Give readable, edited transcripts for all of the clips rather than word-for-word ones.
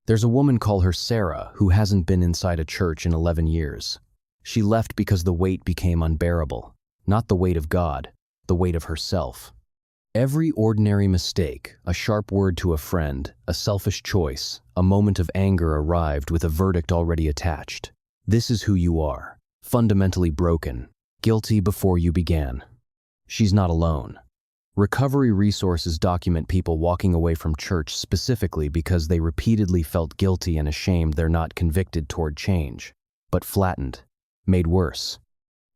There's a woman, call her Sarah, who hasn't been inside a church in 11 years. She left because the weight became unbearable. Not the weight of God, the weight of herself. Every ordinary mistake, a sharp word to a friend, a selfish choice, a moment of anger arrived with a verdict already attached. This is who you are, fundamentally broken, guilty before you began. She's not alone. Recovery resources document people walking away from church specifically because they repeatedly felt guilty and ashamed they're not convicted toward change, but flattened, made worse.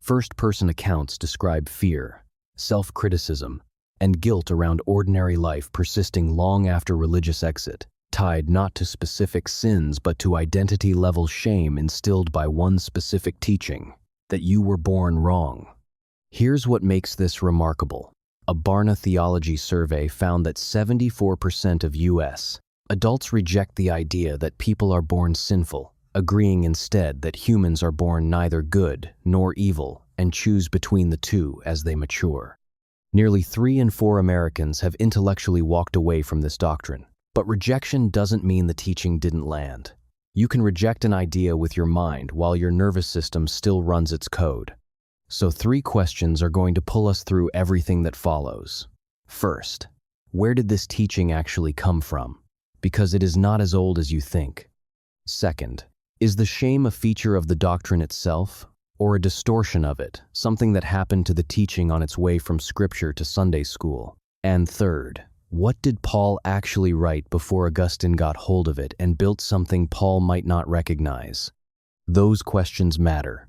First-person accounts describe fear, self-criticism, and guilt around ordinary life persisting long after religious exit, tied not to specific sins but to identity-level shame instilled by one specific teaching, that you were born wrong. Here's what makes this remarkable. A Barna Theology survey found that 74% of U.S. adults reject the idea that people are born sinful, agreeing instead that humans are born neither good nor evil and choose between the two as they mature. Nearly 3 in 4 Americans have intellectually walked away from this doctrine, but rejection doesn't mean the teaching didn't land. You can reject an idea with your mind while your nervous system still runs its code. So 3 questions are going to pull us through everything that follows. First, where did this teaching actually come from? Because it is not as old as you think. Second, is the shame a feature of the doctrine itself, or a distortion of it, something that happened to the teaching on its way from Scripture to Sunday school? And third, what did Paul actually write before Augustine got hold of it and built something Paul might not recognize? Those questions matter,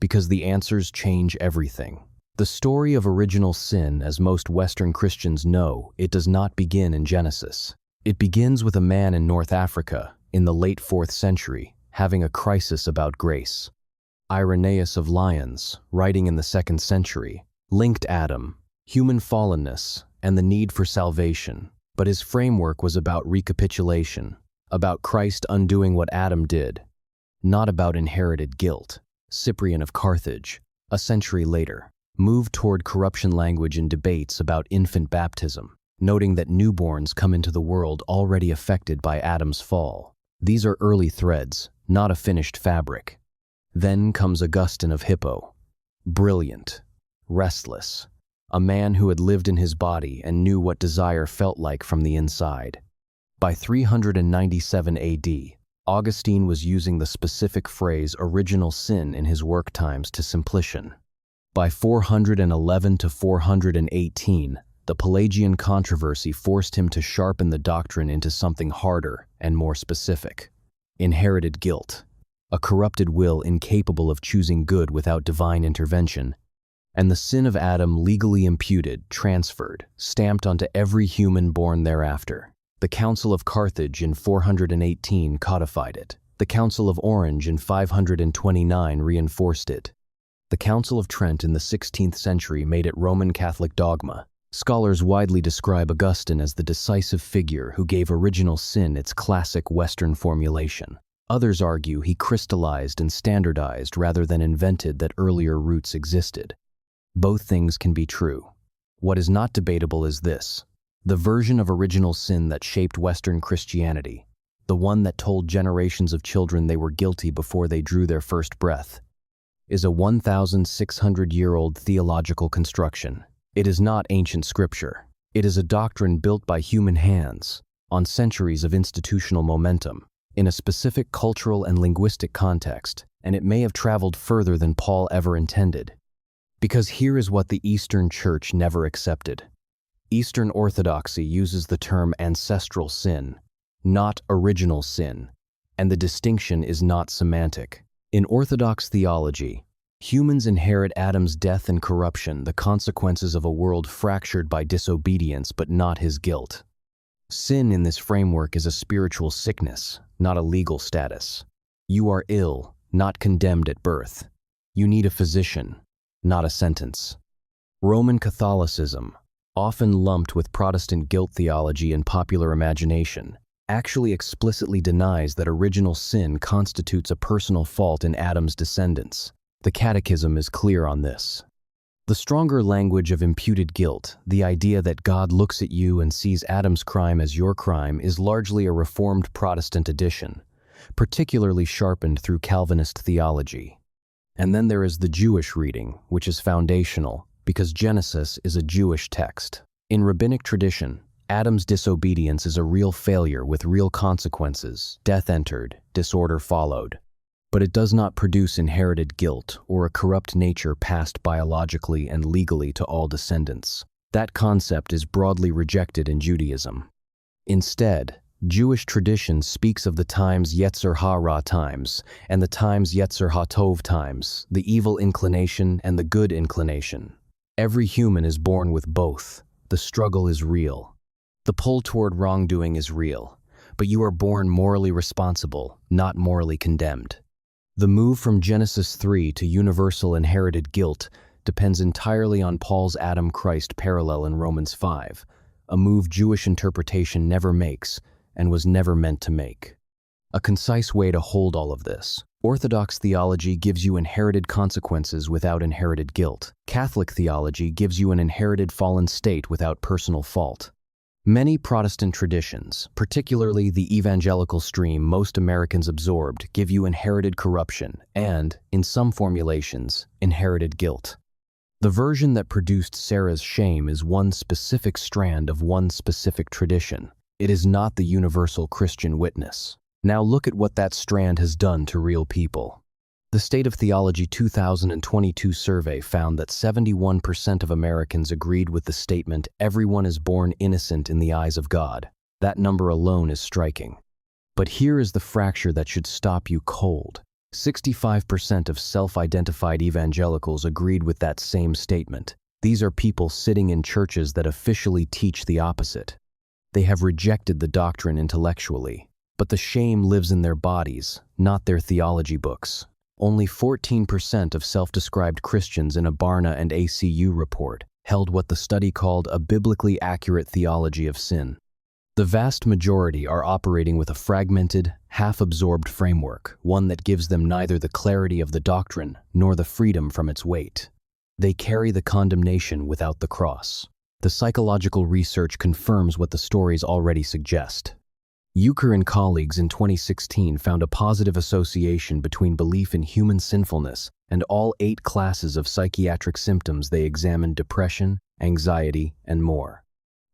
because the answers change everything. The story of original sin, as most Western Christians know, it does not begin in Genesis. It begins with a man in North Africa, in the late 4th century, having a crisis about grace. Irenaeus of Lyons, writing in the 2nd century, linked Adam, human fallenness, and the need for salvation, but his framework was about recapitulation, about Christ undoing what Adam did, not about inherited guilt. Cyprian of Carthage, a century later, moved toward corruption language in debates about infant baptism, noting that newborns come into the world already affected by Adam's fall. These are early threads, not a finished fabric. Then comes Augustine of Hippo, brilliant, restless, a man who had lived in his body and knew what desire felt like from the inside. By 397 AD, Augustine was using the specific phrase original sin in his work times to Simplician. By 411 to 418, the Pelagian controversy forced him to sharpen the doctrine into something harder and more specific. Inherited guilt, a corrupted will incapable of choosing good without divine intervention, and the sin of Adam legally imputed, transferred, stamped onto every human born thereafter. The Council of Carthage in 418 codified it. The Council of Orange in 529 reinforced it. The Council of Trent in the 16th century made it Roman Catholic dogma. Scholars widely describe Augustine as the decisive figure who gave original sin its classic Western formulation. Others argue he crystallized and standardized rather than invented that earlier roots existed. Both things can be true. What is not debatable is this: the version of original sin that shaped Western Christianity, the one that told generations of children they were guilty before they drew their first breath, is a 1,600-year-old theological construction. It is not ancient scripture. It is a doctrine built by human hands, on centuries of institutional momentum, in a specific cultural and linguistic context, and it may have traveled further than Paul ever intended. Because here is what the Eastern Church never accepted. Eastern Orthodoxy uses the term ancestral sin, not original sin, and the distinction is not semantic. In Orthodox theology, humans inherit Adam's death and corruption, the consequences of a world fractured by disobedience but not his guilt. Sin in this framework is a spiritual sickness, not a legal status. You are ill, not condemned at birth. You need a physician, not a sentence. Roman Catholicism, often lumped with Protestant guilt theology and popular imagination, actually explicitly denies that original sin constitutes a personal fault in Adam's descendants. The Catechism is clear on this. The stronger language of imputed guilt, the idea that God looks at you and sees Adam's crime as your crime, is largely a Reformed Protestant addition, particularly sharpened through Calvinist theology. And then there is the Jewish reading, which is foundational, because Genesis is a Jewish text. In rabbinic tradition, Adam's disobedience is a real failure with real consequences. Death entered, disorder followed. But it does not produce inherited guilt or a corrupt nature passed biologically and legally to all descendants. That concept is broadly rejected in Judaism. Instead, Jewish tradition speaks of the times Yetzer Hara times and the times Yetzer HaTov times, the evil inclination and the good inclination. Every human is born with both. The struggle is real. The pull toward wrongdoing is real, but you are born morally responsible, not morally condemned. The move from Genesis 3 to universal inherited guilt depends entirely on Paul's Adam-Christ parallel in Romans 5, a move Jewish interpretation never makes and was never meant to make. A concise way to hold all of this. Orthodox theology gives you inherited consequences without inherited guilt. Catholic theology gives you an inherited fallen state without personal fault. Many Protestant traditions, particularly the evangelical stream most Americans absorbed, give you inherited corruption and, in some formulations, inherited guilt. The version that produced Sarah's shame is one specific strand of one specific tradition. It is not the universal Christian witness. Now look at what that strand has done to real people. The State of Theology 2022 survey found that 71% of Americans agreed with the statement, "Everyone is born innocent in the eyes of God." That number alone is striking. But here is the fracture that should stop you cold. 65% of self-identified evangelicals agreed with that same statement. These are people sitting in churches that officially teach the opposite. They have rejected the doctrine intellectually, but the shame lives in their bodies, not their theology books. Only 14% of self-described Christians in a Barna and ACU report held what the study called a biblically accurate theology of sin. The vast majority are operating with a fragmented, half-absorbed framework, one that gives them neither the clarity of the doctrine nor the freedom from its weight. They carry the condemnation without the cross. The psychological research confirms what the stories already suggest. Euchre and colleagues in 2016 found a positive association between belief in human sinfulness and all 8 classes of psychiatric symptoms. They examined depression, anxiety, and more.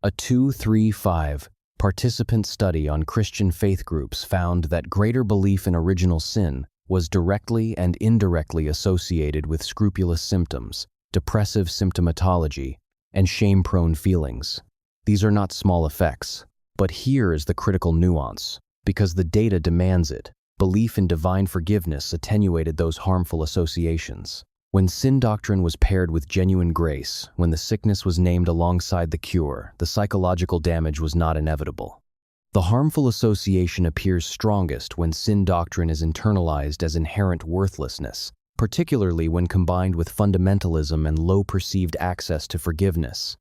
A 2-3-5 participant study on Christian faith groups found that greater belief in original sin was directly and indirectly associated with scrupulous symptoms, depressive symptomatology, and shame-prone feelings. These are not small effects. But here is the critical nuance. Because the data demands it, belief in divine forgiveness attenuated those harmful associations. When sin doctrine was paired with genuine grace, when the sickness was named alongside the cure, the psychological damage was not inevitable. The harmful association appears strongest when sin doctrine is internalized as inherent worthlessness, particularly when combined with fundamentalism and low perceived access to forgiveness.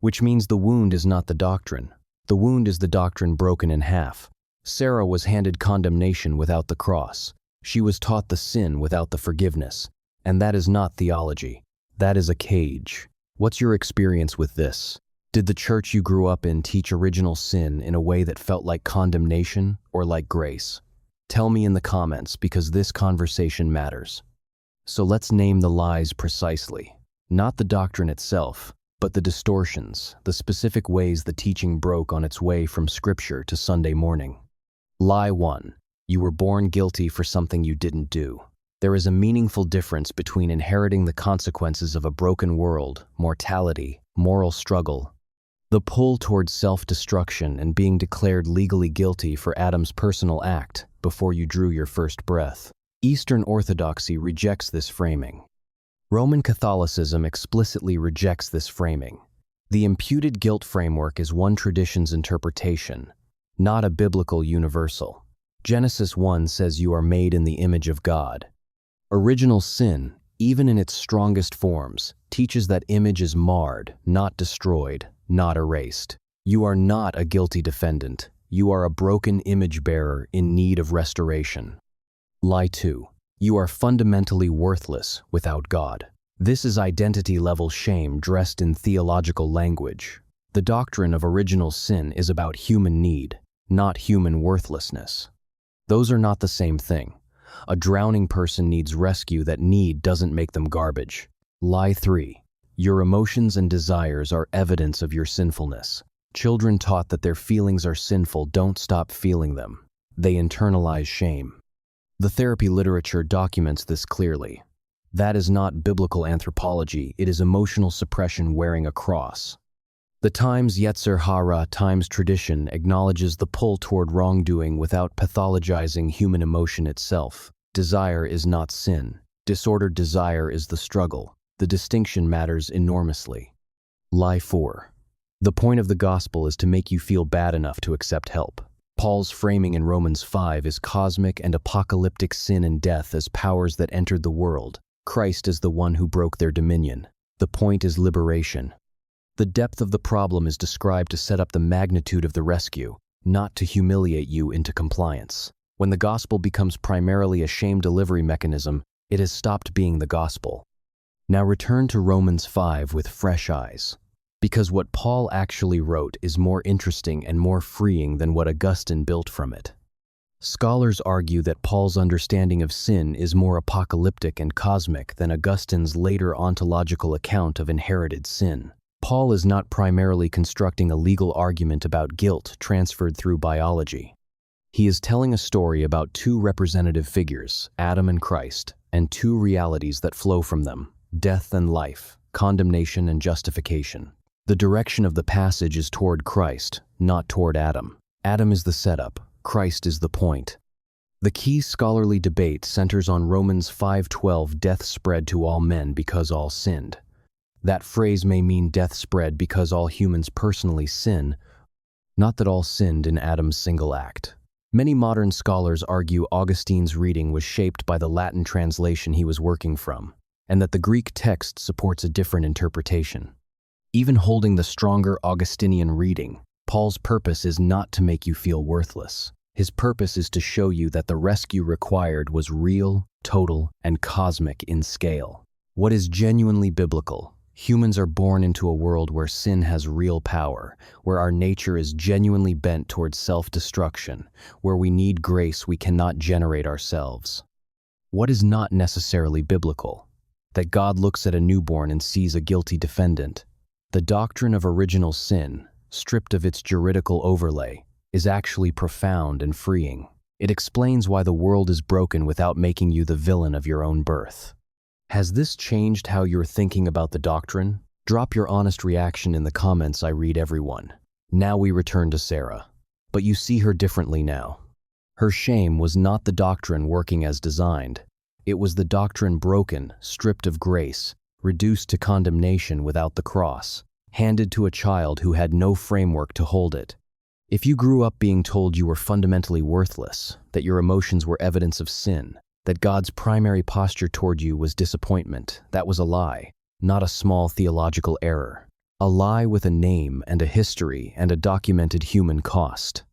Which means the wound is not the doctrine. The wound is the doctrine broken in half. Sarah was handed condemnation without the cross. She was taught the sin without the forgiveness. And that is not theology. That is a cage. What's your experience with this? Did the church you grew up in teach original sin in a way that felt like condemnation or like grace? Tell me in the comments, because this conversation matters. So let's name the lies precisely. Not the doctrine itself, but the distortions, the specific ways the teaching broke on its way from Scripture to Sunday morning. Lie 1. You were born guilty for something you didn't do. There is a meaningful difference between inheriting the consequences of a broken world, mortality, moral struggle, the pull towards self-destruction, and being declared legally guilty for Adam's personal act before you drew your first breath. Eastern Orthodoxy rejects this framing. Roman Catholicism explicitly rejects this framing. The imputed guilt framework is one tradition's interpretation, not a biblical universal. Genesis 1 says you are made in the image of God. Original sin, even in its strongest forms, teaches that image is marred, not destroyed, not erased. You are not a guilty defendant. You are a broken image bearer in need of restoration. Lie 2. You are fundamentally worthless without God. This is identity-level shame dressed in theological language. The doctrine of original sin is about human need, not human worthlessness. Those are not the same thing. A drowning person needs rescue. That need doesn't make them garbage. Lie 3. Your emotions and desires are evidence of your sinfulness. Children taught that their feelings are sinful don't stop feeling them. They internalize shame. The therapy literature documents this clearly. That is not biblical anthropology, it is emotional suppression wearing a cross. The Times Yetzer Hara Times tradition acknowledges the pull toward wrongdoing without pathologizing human emotion itself. Desire is not sin. Disordered desire is the struggle. The distinction matters enormously. Lie 4. The point of the gospel is to make you feel bad enough to accept help. Paul's framing in Romans 5 is cosmic and apocalyptic sin and death as powers that entered the world. Christ is the one who broke their dominion. The point is liberation. The depth of the problem is described to set up the magnitude of the rescue, not to humiliate you into compliance. When the gospel becomes primarily a shame delivery mechanism, it has stopped being the gospel. Now return to Romans 5 with fresh eyes. Because what Paul actually wrote is more interesting and more freeing than what Augustine built from it. Scholars argue that Paul's understanding of sin is more apocalyptic and cosmic than Augustine's later ontological account of inherited sin. Paul is not primarily constructing a legal argument about guilt transferred through biology. He is telling a story about two representative figures, Adam and Christ, and two realities that flow from them, death and life, condemnation and justification. The direction of the passage is toward Christ, not toward Adam. Adam is the setup, Christ is the point. The key scholarly debate centers on Romans 5:12, death spread to all men because all sinned. That phrase may mean death spread because all humans personally sin, not that all sinned in Adam's single act. Many modern scholars argue Augustine's reading was shaped by the Latin translation he was working from, and that the Greek text supports a different interpretation. Even holding the stronger Augustinian reading, Paul's purpose is not to make you feel worthless. His purpose is to show you that the rescue required was real, total, and cosmic in scale. What is genuinely biblical? Humans are born into a world where sin has real power, where our nature is genuinely bent towards self-destruction, where we need grace we cannot generate ourselves. What is not necessarily biblical? That God looks at a newborn and sees a guilty defendant. The doctrine of original sin, stripped of its juridical overlay, is actually profound and freeing. It explains why the world is broken without making you the villain of your own birth. Has this changed how you're thinking about the doctrine? Drop your honest reaction in the comments. I read everyone. Now we return to Sarah. But you see her differently now. Her shame was not the doctrine working as designed. It was the doctrine broken, stripped of grace, reduced to condemnation without the cross, handed to a child who had no framework to hold it. If you grew up being told you were fundamentally worthless, that your emotions were evidence of sin, that God's primary posture toward you was disappointment, that was a lie, not a small theological error. A lie with a name and a history and a documented human cost.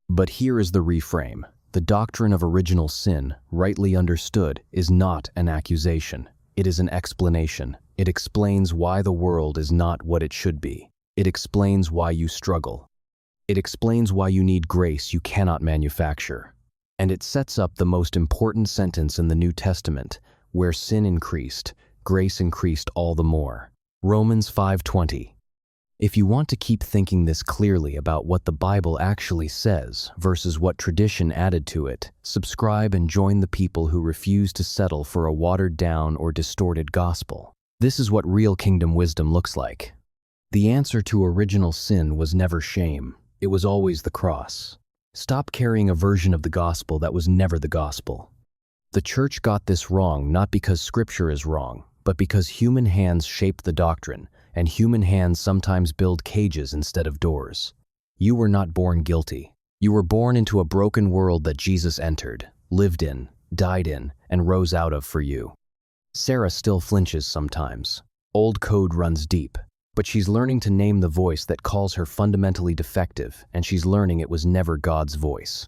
But here is the reframe. The doctrine of original sin, rightly understood, is not an accusation. It is an explanation. It explains why the world is not what it should be. It explains why you struggle. It explains why you need grace you cannot manufacture. And it sets up the most important sentence in the New Testament, where sin increased, grace increased all the more. Romans 5:20. If you want to keep thinking this clearly about what the Bible actually says versus what tradition added to it, subscribe and join the people who refuse to settle for a watered-down or distorted gospel. This is what real kingdom wisdom looks like. The answer to original sin was never shame. It was always the cross. Stop carrying a version of the gospel that was never the gospel. The church got this wrong not because Scripture is wrong, but because human hands shape the doctrine, and human hands sometimes build cages instead of doors. You were not born guilty. You were born into a broken world that Jesus entered, lived in, died in, and rose out of for you. Sarah still flinches sometimes. Old code runs deep. But she's learning to name the voice that calls her fundamentally defective, and she's learning it was never God's voice.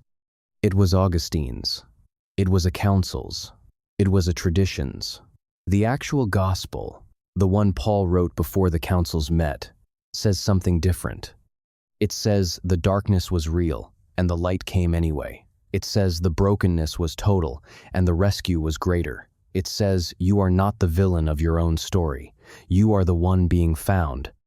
It was Augustine's. It was a council's. It was a tradition's. The actual gospel, the one Paul wrote before the councils met, says something different. It says the darkness was real, and the light came anyway. It says the brokenness was total, and the rescue was greater. It says you are not the villain of your own story. You are the one being found,